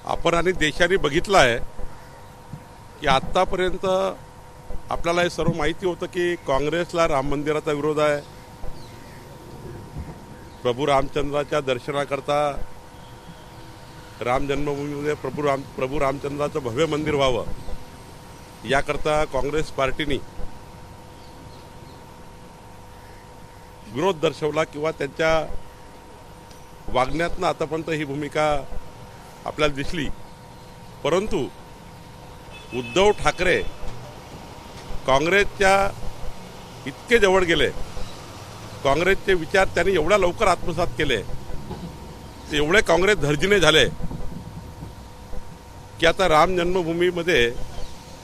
आपण आणि देशाने बघितलं आहे की आत्तापर्यंत आपल्याला हे सर्व माहिती होतं की काँग्रेसला राम मंदिराचा विरोध आहे. प्रभू रामचंद्राच्या दर्शनाकरता राम जन्मभूमीमध्ये प्रभू रामचंद्राचं भव्य मंदिर व्हावं याकरता काँग्रेस पार्टीने विरोध दर्शवला किंवा त्यांच्या वागण्यातनं आतापर्यंत ही भूमिका आपल्याला दिसली. परंतु उद्धव ठाकरे काँग्रेसच्या इतके जवळ गेले, काँग्रेसचे विचार त्यांनी एवढ्या लवकर आत्मसात केले, ते एवढे काँग्रेस धर्जिने झाले की आता राम जन्मभूमीमध्ये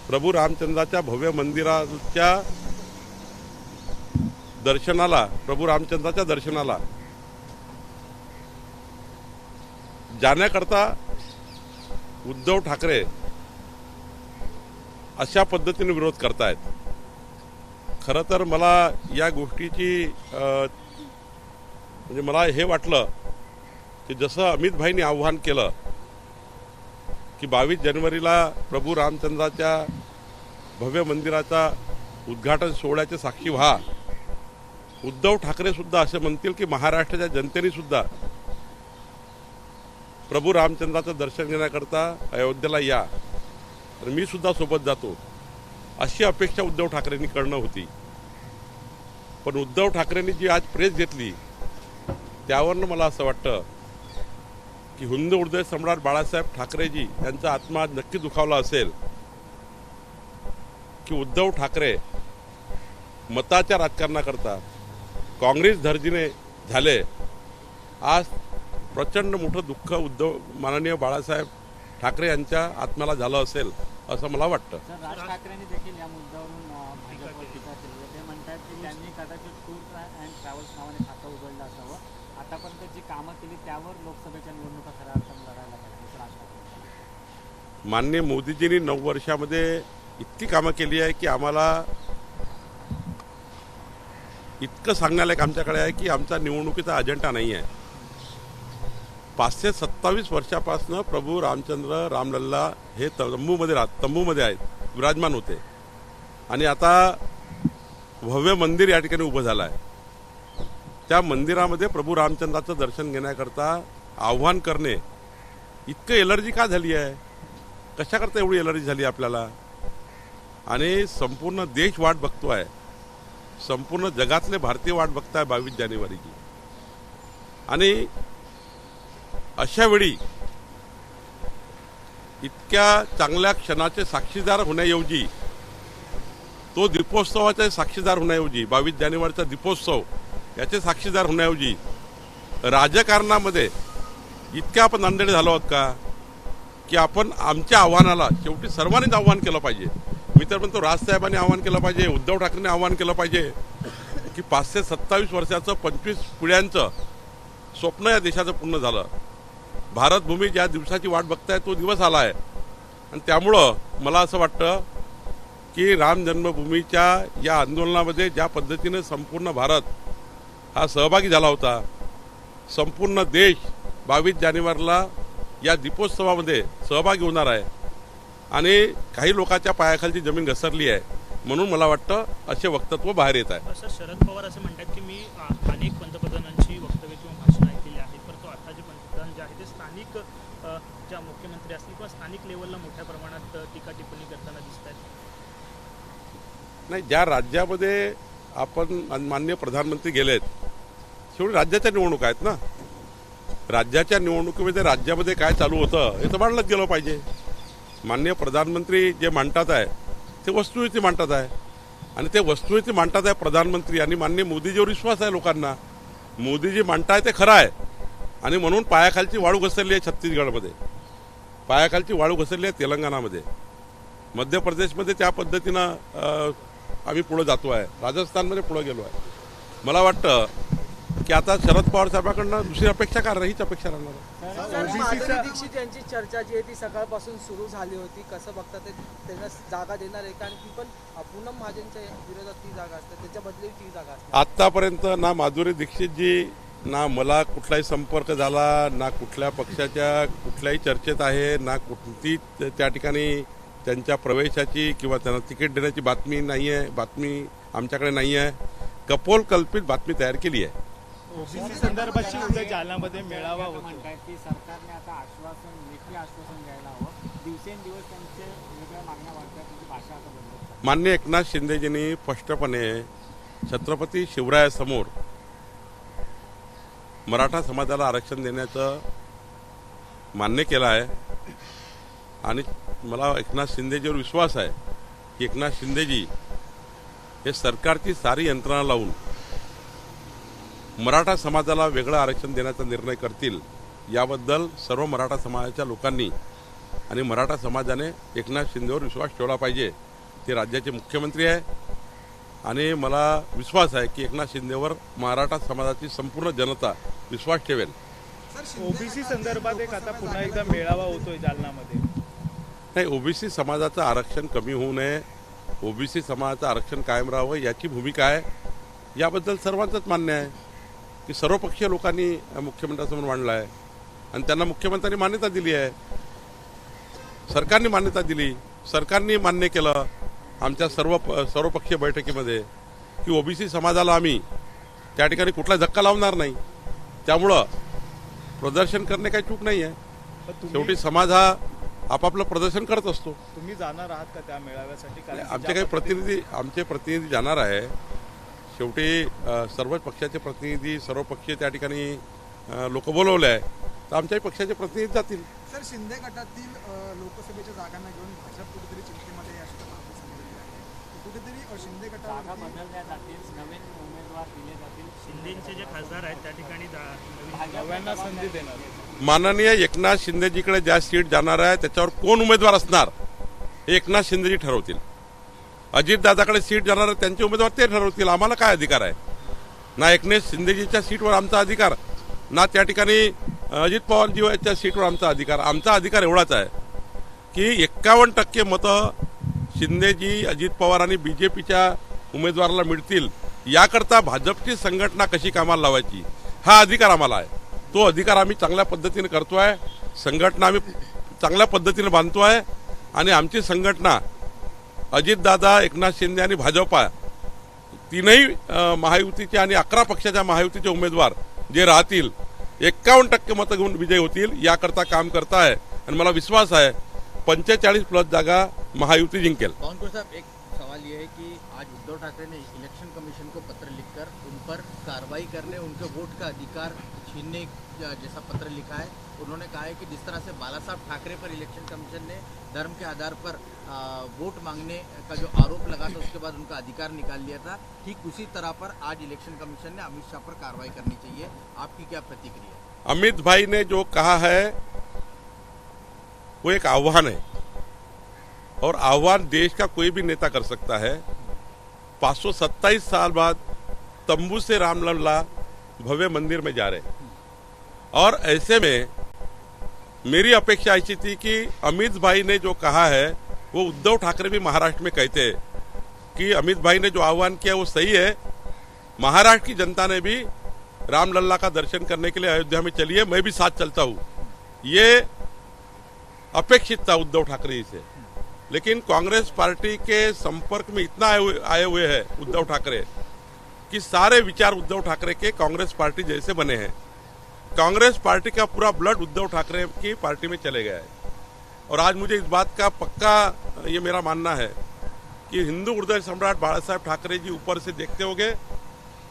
प्रभू रामचंद्राच्या भव्य मंदिराच्या दर्शनाला, प्रभू रामचंद्राच्या दर्शनाला जाण्याकरता उद्धव ठाकरे अशा पद्धतीने विरोध करतायत. खरं तर मला या गोष्टीची म्हणजे मला हे वाटलं की जसं अमित भाईंनी आव्हान केलं की 22 जानेवारीला प्रभू रामचंद्राच्या भव्य मंदिराचा उद्घाटन सोहळ्याचे साक्षी व्हा, उद्धव ठाकरे सुद्धा असे म्हणतील की महाराष्ट्राच्या जनतेने सुद्धा प्रभू रामचंद्राचं दर्शन घेण्याकरता अयोध्येला या, तर मी सुद्धा सोबत जातो, अशी अपेक्षा उद्धव ठाकरेंनी करणं होती. पण उद्धव ठाकरेंनी जी आज प्रेस घेतली त्यावरनं मला असं वाटतं की हिंदू हृदय सम्राट बाळासाहेब ठाकरेजी यांचा आत्मा नक्की दुखावला असेल की उद्धव ठाकरे मताच्या राजकारणाकरता काँग्रेस धर्जिने झाले. आज प्रचंड मोठं दुःख माननीय बाळासाहेब ठाकरे यांच्या आत्म्याला झालं असेल असं मला वाटतं. राज ठाकरेंनी देखील या मुद्द्यावरून भाजपवर टीका केली. ते म्हणतात की त्यांनी कदाचित टूर अँड ट्रॅव्हल्स नावाने खातं उघडलं असावं. आतापर्यंत जी कामं केली त्यावर लोकसभेच्या निवडणुका खऱ्या अर्थानं लढायला पाहिजे. राज ठाकरे माननीय मोदीजींनी 9 वर्षामध्ये इतकी कामं केली आहे की आम्हाला इतकं सांगण्यालायक आमच्याकडे आहे की आमचा निवडणुकीचा अजेंडा नाही आहे. 527 वर्षापासून प्रभू रामचंद्र रामलल्ला हे तंबूमध्ये आहेत, विराजमान होते, आणि आता भव्य मंदिर या ठिकाणी उभं झालं आहे. त्या मंदिरामध्ये प्रभू रामचंद्राचं दर्शन घेण्याकरता आव्हान करणे, इतकं एलर्जी का झाली आहे? कशाकरता एवढी एलर्जी झाली आपल्याला? आणि संपूर्ण देश वाट बघतो आहे, संपूर्ण जगातले भारतीय वाट बघताय 22 जानेवारीची. आणि अशा वेळी इतक्या चांगल्या क्षणाचे साक्षीदार होण्याऐवजी, तो दीपोत्सवाचे साक्षीदार होण्याऐवजी, 22 जानेवारीचा दीपोत्सव याचे साक्षीदार होण्याऐवजी राजकारणामध्ये इतक्या आपण नांदेड झालो आहोत का की आपण आमच्या आव्हानाला शेवटी सर्वांनीच आव्हान केलं पाहिजे. मी तर म्हणतो राजसाहेबांनी आव्हान केलं पाहिजे, उद्धव ठाकरेंनी आव्हान केलं पाहिजे की 527 वर्षाचं 25 पिढ्यांचं स्वप्न या देशाचं पूर्ण झालं. भारतभूमी ज्या दिवसाची वाट बघताय तो दिवस आला आहे. आणि त्यामुळं मला असं वाटतं की राम जन्मभूमीच्या या आंदोलनामध्ये ज्या पद्धतीने संपूर्ण भारत हा सहभागी झाला होता, संपूर्ण देश 22 जानेवारीला या दीपोत्सवामध्ये सहभागी होणार आहे, आणि काही लोकांच्या पायाखालची जमीन घसरली आहे, म्हणून मला वाटतं असे वक्तव्य बाहेर येत आहे. सर, शरद पवार असं म्हणतात की मी अनेक पंतप्रधानांची वक्तव्य किंवा भाषणं ऐकलेली आहेत, परंतु आता जे पंतप्रधान जे आहेत ते स्थानिक ज्या मुख्यमंत्री असतील किंवा स्थानिक लेवलला मोठ्या प्रमाणात टीका टिप्पणी करताना दिसत आहेत. नाही, ज्या राज्यामध्ये आपण माननीय प्रधानमंत्री गेलेत, शेवटी राज्याच्या निवडणुका आहेत ना. राज्याच्या निवडणुकीमध्ये राज्यामध्ये काय चालू होतं हे तर मांडलंच गेलं पाहिजे. माननीय प्रधानमंत्री जे मांडतात आहे ते वस्तुस्थिती मांडतात आहे, आणि ते वस्तुस्थिती मांडतात आहे प्रधानमंत्री, आणि माननीय मोदीजीवर विश्वास आहे लोकांना. मोदीजी मांडताय ते खरं आहे, आणि म्हणून पायाखालची वाळू घसरली आहे छत्तीसगडमध्ये, पायाखालची वाळू घसरली आहे तेलंगणामध्ये, मध्य प्रदेशमध्ये त्या पद्धतीनं आम्ही पुढे जातो आहे, राजस्थानमध्ये पुढे गेलो आहे. मला वाटतं की आता शरद पवार साहेबांकडनं दुसरी अपेक्षा का हीच अपेक्षा राहणार आहे. माधुरी दीक्षित यांची चर्चा जी आहे ती सकाळपासून सुरू झाली होती, कसं बघता ते त्यांना जागा देणार आहे का? आणि ती पण पूनम महाजनच्या विरोधात ती जागा असते, त्याच्या बदली ती जागा असते. आत्तापर्यंत ना माधुरी दीक्षितजी ना मला कुठलाही संपर्क झाला, ना कुठल्या पक्षाच्या कुठल्याही चर्चेत आहे, ना कुठली त्या ठिकाणी त्यांच्या प्रवेशाची किंवा त्यांना तिकीट देण्याची बातमी नाही आहे. बातमी आमच्याकडे नाही आहे. कपोल कल्पित बातमी तयार केली आहे. ओबीसी संदर्भाची उद्या जालन्यामध्ये मेळावा होतो. म्हणतायत की सरकारने आता लेखी आश्वासन द्यायला हवं. दिवसेंदिवस त्यांचे वेगळ्या मागण्या वाढतात, त्यांची भाषा आता बदलत चालली. माननीय एकनाथ शिंदेजींनी स्पष्टपणे छत्रपती शिवरायासमोर मराठा समाजाला आरक्षण देण्याचं मान्य केलं आहे आणि मला एकनाथ शिंदेजीवर विश्वास आहे की एकनाथ शिंदेजी हे सरकारची सारी यंत्रणा लावून मराठा समाजाला वेगळं आरक्षण देण्याचा निर्णय करतील. याबद्दल सर्व मराठा समाजाच्या लोकांनी आणि मराठा समाजाने एकनाथ शिंदेवर विश्वास ठेवला पाहिजे. ते राज्याचे मुख्यमंत्री आहे आणि मला विश्वास आहे की एकनाथ शिंदेवर मराठा समाजाची संपूर्ण जनता विश्वास ठेवेल. ओबीसी संदर्भात एक आता पुन्हा एकदा मेळावा होतोय जालन्यामध्ये. नाही, ओबीसी समाजाचं आरक्षण कमी होऊ नये, ओबीसी समाजाचं आरक्षण कायम राहावं याची भूमिका आहे. याबद्दल सर्वांचंच मान्य आहे की सर्वपक्षीय लोकांनी मुख्यमंत्र्यांसमोर मांडला आहे आणि त्यांना मुख्यमंत्र्यांनी मान्यता दिली आहे. सरकारने मान्यता दिली, सरकारने मान्य केलं आमच्या सर्वपक्षीय बैठकीमध्ये की ओबीसी समाजाला आम्ही त्या ठिकाणी कुठला धक्का लावणार नाही. त्यामुळं प्रदर्शन करणे काही चूक नाही आहे. शेवटी समाज हा आपापलं प्रदर्शन करत असतो. तुम्ही जाणार आहात का त्या मेळाव्यासाठी? कारण आमचे प्रतिनिधी जाणार आहे. शेवटी सर्व पक्षाचे प्रतिनिधी सर्वपक्षीय त्या ठिकाणी लोक बोलवले आहे, तर आमच्याही पक्षाचे प्रतिनिधी जातील. सर, शिंदे गटातील लोकसभेच्या जागांना घेऊन भाजप कुठेतरी चिंतेमध्ये आहे अशी बातमी समजली आहे. कुठेतरी शिंदे जागा गटावरती बदलल्या जातील, नवीन उमेदवार दिले जातील. शिंदेचे जे खासदार आहेत त्या ठिकाणी नव्यांना संधी देणार. माननीय एकनाथ शिंदेजीकडे ज्या सीट जाणार आहे त्याच्यावर कोण उमेदवार असणार हे एकनाथ शिंदेजी ठरवतील. अजितदादाकडे सीट जाणार आहे त्यांचे उमेदवार ते ठरवतील. आम्हाला काय अधिकार आहे? ना एकनाथ शिंदेजीच्या सीटवर आमचा अधिकार, ना त्या ठिकाणी अजित पवारजीच्या सीटवर आमचा अधिकार. आमचा अधिकार एवढाच आहे की 51% मतं शिंदेजी, अजित पवार आणि बीजेपीच्या उमेदवाराला मिळतील याकरता भाजपची संघटना कशी कामाला लावायची हा अधिकार आम्हाला आहे. तो अधिकार आम्ही चांगल्या पद्धतीने करतोय. संघटना आम्ही चांगल्या पद्धतीने बांधतोय आणि आमची संघटना अजितदादा, एकनाथ शिंदे आणि भाजपा तीनही महायुतीचे आणि 11 पक्षाच्या महायुतीचे उमेदवार जे राहतील 51% मतं घेऊन विजय होतील याकरता काम करताय आणि मला विश्वास आहे 45+ जागा महायुती जिंकेल. पवन साहब, एक सवाल ये है कि आज उद्धव ठाकरे ने इलेक्शन कमीशन को पत्र लिखकर उन पर कार्रवाई करने, उनके वोट का अधिकार छीनने जैसा पत्र लिखा है. उन्होंने कहा है कि जिस तरह से बाला साहब ठाकरे पर इलेक्शन कमीशन ने धर्म के आधार पर वोट मांगने का जो आरोप लगा था उसके बाद उनका अधिकार निकाल लिया था, ठीक उसी तरह पर आज इलेक्शन कमीशन ने अमित शाह पर कार्रवाई करनी चाहिए. आपकी क्या प्रतिक्रिया है? अमित भाई ने जो कहा है वो एक आह्वान है और आह्वान देश का कोई भी नेता कर सकता है. 527 साल बाद तंबू से रामलला भव्य मंदिर में जा रहे और ऐसे में मेरी अपेक्षा ऐसी थी कि अमित भाई ने जो कहा है वो उद्धव ठाकरे भी महाराष्ट्र में कहते हैं कि अमित भाई ने जो आह्वान किया वो सही है. महाराष्ट्र की जनता ने भी रामलला का दर्शन करने के लिए अयोध्या में चली है, मैं भी साथ चलता हूं. ये अपेक्षित था उद्धव ठाकरे जी से. लेकिन कांग्रेस पार्टी के संपर्क में इतना आए हुए हैं उद्धव ठाकरे कि सारे विचार उद्धव ठाकरे के कांग्रेस पार्टी जैसे बने हैं. कांग्रेस पार्टी का पूरा ब्लड उद्धव ठाकरे की पार्टी में चले गया है और आज मुझे इस बात का पक्का ये मेरा मानना है कि हिंदू हृदय सम्राट बाला साहेब ठाकरे जी ऊपर से देखते होंगे,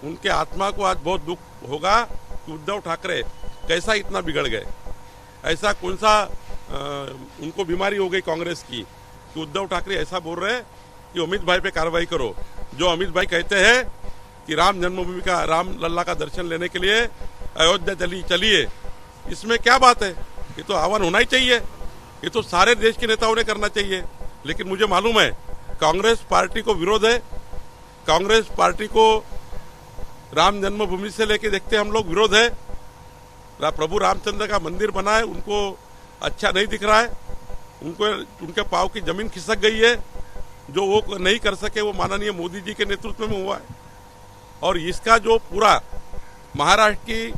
उनके आत्मा को आज बहुत दुख होगा कि उद्धव ठाकरे कैसा इतना बिगड़ गए. ऐसा कौन सा उनको बीमारी हो गई कांग्रेस की कि उद्धव ठाकरे ऐसा बोल रहे हैं कि अमित भाई पे कार्रवाई करो. जो अमित भाई कहते हैं कि राम जन्मभूमि का, राम लल्ला का दर्शन लेने के लिए अयोध्या चलिए, इसमें क्या बात है? ये तो आह्वान होना ही चाहिए. ये तो सारे देश के नेताओं ने करना चाहिए. लेकिन मुझे मालूम है कांग्रेस पार्टी को विरोध है. कांग्रेस पार्टी को राम जन्मभूमि से लेके देखते हम लोग विरोध है. प्रभु रामचंद्र का मंदिर बना है, उनको अच्छा नहीं दिख रहा है. उनको उनके पाँव की जमीन खिसक गई है. जो वो नहीं कर सके वो माननीय मोदी जी के नेतृत्व में हुआ है. और इसका जो पूरा महाराष्ट्र की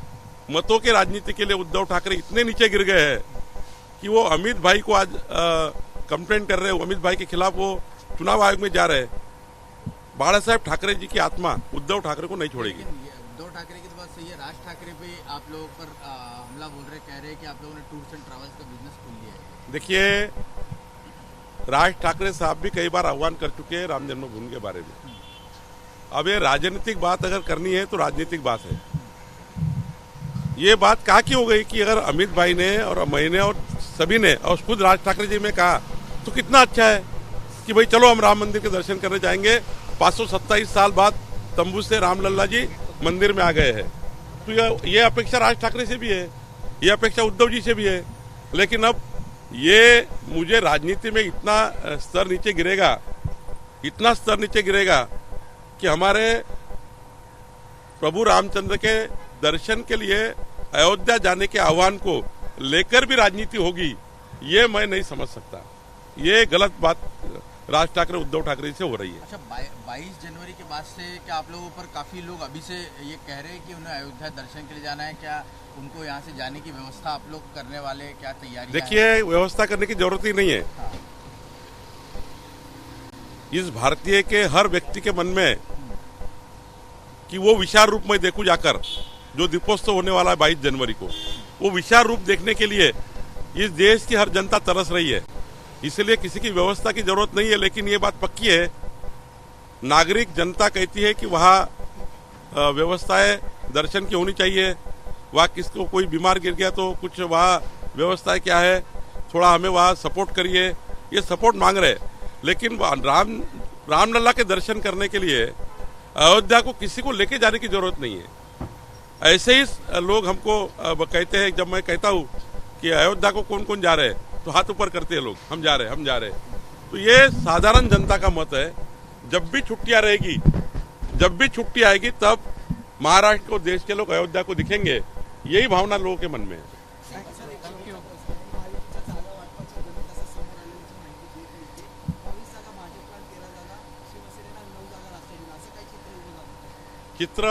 मतों के राजनीति के लिए उद्धव ठाकरे इतने नीचे गिर गए हैं कि वो अमित भाई को आज कंप्लेंट कर रहे हैं, अमित भाई के खिलाफ वो चुनाव आयोग में जा रहे हैं। बाला साहेब ठाकरे जी की आत्मा उद्धव ठाकरे को नहीं छोड़ेगी। लेकिन ये उद्धव ठाकरे की तो बात सही है, राज ठाकरे पे आप लोगों पर हमला बोल रहे, कह रहे हैं कि आप लोगों ने टूर्स एंड ट्रैवल्स का बिजनेस खोल लिया है। देखिए, राज ठाकरे साहब भी कई बार आह्वान कर चुके हैं राम जन्मभूमि के बारे में। अब ये राजनीतिक बात अगर करनी है तो राजनीतिक बात है। ये बात कहा की हो गई कि अगर अमित भाई ने और मैंने और सभी ने और खुद राज ठाकरे जी ने कहा तो कितना अच्छा है कि भाई चलो हम राम मंदिर के दर्शन करने जाएंगे। 527 साल बाद तंबू से रामलल्ला जी मंदिर में आ गए हैं। तो ये अपेक्षा राज ठाकरे से भी है, ये अपेक्षा उद्धव जी से भी है। लेकिन अब ये मुझे राजनीति में इतना स्तर नीचे गिरेगा, इतना स्तर नीचे गिरेगा कि हमारे प्रभु रामचंद्र के दर्शन के लिए अयोध्या जाने के आह्वान को लेकर भी राजनीति होगी, ये मैं नहीं समझ सकता। ये गलत बात राज ठाकरे उद्धव ठाकरे से हो रही है। अच्छा, 22 जनवरी के बाद से क्या आप लोगों पर काफी लोग अभी से ये कह रहे हैं कि उन्हें अयोध्या दर्शन के लिए जाना है? क्या उनको यहाँ से जाने की व्यवस्था आप लोग करने वाले, क्या तैयारी? देखिए, व्यवस्था करने की जरूरत ही नहीं है। इस भारतीय के हर व्यक्ति के मन में कि वो विशाल रूप में देखूं जाकर, जो दीपोत्सव होने वाला है 22 जनवरी को, वो विशाल रूप देखने के लिए इस देश की हर जनता तरस रही है। इसलिए किसी की व्यवस्था की जरूरत नहीं है। लेकिन ये बात पक्की है, नागरिक जनता कहती है कि वहाँ व्यवस्थाएं दर्शन की होनी चाहिए। वहाँ किसको कोई बीमार गिर गया तो कुछ वहाँ व्यवस्थाएं क्या है, थोड़ा हमें वहाँ सपोर्ट करिए, ये सपोर्ट मांग रहे। लेकिन रामलला के दर्शन करने के लिए अयोध्या को किसी को लेके जाने की जरूरत नहीं है। ऐसे ही लोग हमको कहते हैं, जब मैं कहता हूँ कि अयोध्या को कौन कौन जा रहे हैं तो हाथ ऊपर करते हैं लोग, हम जा रहे हैं, हम जा रहे हैं। तो ये साधारण जनता का मत है। जब भी छुट्टियां रहेगी, जब भी छुट्टी आएगी, तब महाराष्ट्र को, देश के लोग अयोध्या को दिखेंगे। यही भावना लोगों के मन में है। चित्र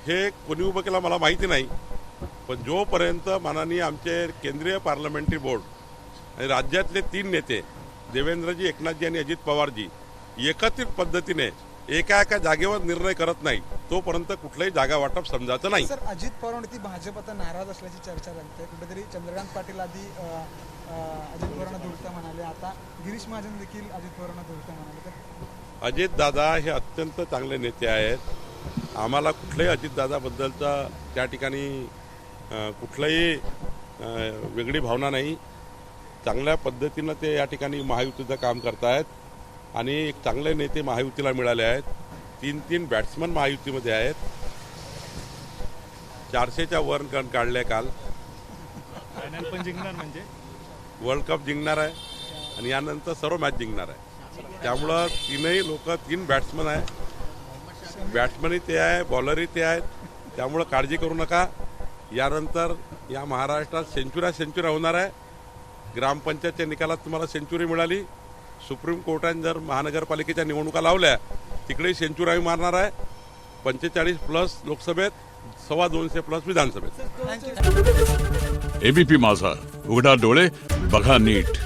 हे कोणी उभं केलं मला माहिती नाही, पण जोपर्यंत माननीय आमचे केंद्रीय पार्लमेंटरी बोर्ड आणि राज्यातले 3 नेते देवेंद्रजी, एकनाथजी आणि अजित पवारजी एकत्रित पद्धतीने एका एका जागेवर निर्णय करत नाही, तोपर्यंत कुठलंही जागा वाटप समजायचं नाही। सर, अजित पवारांवरती भाजप आता नाराज असल्याची चर्चा लागते। कुठेतरी चंद्रकांत पाटील आधी अजित पवारांना धुळता म्हणाले, आता गिरीश महाजन देखील अजित पवारांना धुळता म्हणाले। तर अजित दादा हे अत्यंत चांगले नेते आहेत। आम्हाला कुठल्याही अजितदादाबद्दलचा त्या ठिकाणी कुठलाही वेगळी भावना नाही। चांगल्या पद्धतीनं ते या ठिकाणी महायुतीचं काम करतायत आणि एक चांगले नेते महायुतीला मिळाले आहेत। 3 बॅट्समन महायुतीमध्ये आहेत। 400च्या वर रन काढले काल। फायनल पण जिंकणार, म्हणजे वर्ल्ड कप जिंकणार आहे आणि यानंतर सर्व मॅच जिंकणार आहे। त्यामुळं तीनही लोक 3 बॅट्समन आहे, बॅट्समनही ते आहे, बॉलरही ते आहेत। त्यामुळं काळजी करू नका। यानंतर या महाराष्ट्रात सेंचुऱ्या होणार आहे। ग्रामपंचायतच्या निकालात तुम्हाला सेंचुरी मिळाली। सुप्रीम कोर्टाने जर महानगरपालिकेच्या निवडणुका लावल्या, तिकडेही सेंचुरी मारणार आहे। 45+ लोकसभेत, 225+ विधानसभेत। एबीपी माझा, उघडा डोळे बघा नीट।